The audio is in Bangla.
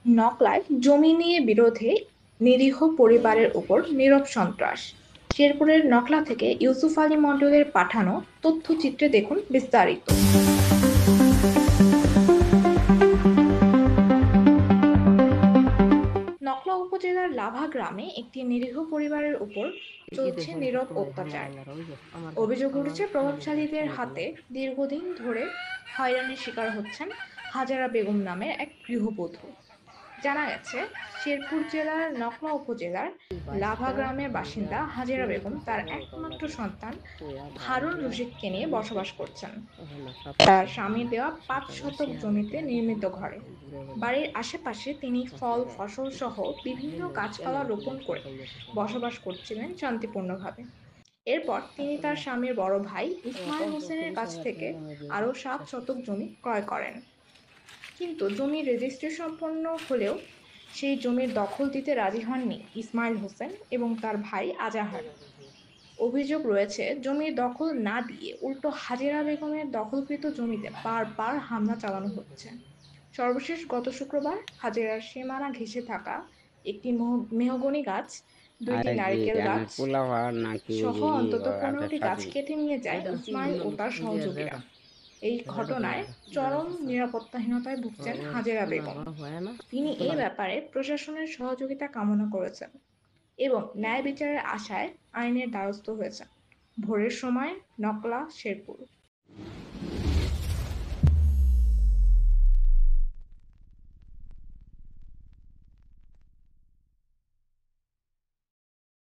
নকলায় জমি নিয়ে বিরোধে নিরীহ পরিবারের উপর নীরব সন্ত্রাস। শেরপুরের নকলা থেকে ইউসুফ আলী মণ্ডলের পাঠানো তথ্যচিত্রে দেখুন বিস্তারিত। নকলা উপজেলার লাভা গ্রামে একটি নিরীহ পরিবারের উপর চলছে নীরব অত্যাচার। অভিযোগ উঠেছে প্রভাবশালীদের হাতে দীর্ঘদিন ধরে হয়রানির শিকার হচ্ছেন হাজেরা বেগম নামের এক গৃহবধূ। জানা গেছে, শেরপুর জেলার নকলা উপজেলার লাভা গ্রামের বাসিন্দা হাজেরা বেগম তার একমাত্র সন্তান হারুন রশিদকে নিয়ে বসবাস করছেন তার স্বামীর দেওয়া 5 শতক জমিতে নির্মিত ঘরে। বাড়ির আশেপাশে তিনি ফল ফসল সহ বিভিন্ন গাছপালা রোপণ করে বসবাস করছিলেন শান্তিপূর্ণভাবে। এরপর তিনি তার স্বামীর বড় ভাই ইসমাইল হোসেনের কাছ থেকে আরো 7 শতক জমি ক্রয় করেন। কিন্তু জমির রেজিস্ট্রি সম্পন্ন হলেও সেই জমির দখল দিতে রাজি হননি ইসমাইল হোসেন এবং তার ভাই আজাহার। অভিযোগ রয়েছে, জমির দখল না দিয়ে উল্টো হাজেরা বেগমের দখলকৃত জমিতে বারবার হামলা চালানো হচ্ছে। সর্বশেষ গত শুক্রবার হাজেরার সীমানা ঘেঁষে থাকা একটি মেহগনি গাছ, 2টি আরে কি নারিকেল এনে গাছ পোলাপান নাকি ওই সহ যে অন্তত আছে 15টি গাছ সাথী কেটে নিয়ে যায় ইসমাইল ও তার সহযোগীরা। এই ঘটনায় চরম নিরাপত্তাহীনতায় ভুগছেন হাজেরা বেগম। তিনি এই ব্যাপারে প্রশাসনের সহযোগিতা কামনা করেছেন এবং ন্যায় বিচারের আশায় আইনের দ্বারস্থ হয়েছেন। ভোরের সময় নকলা, শেরপুর।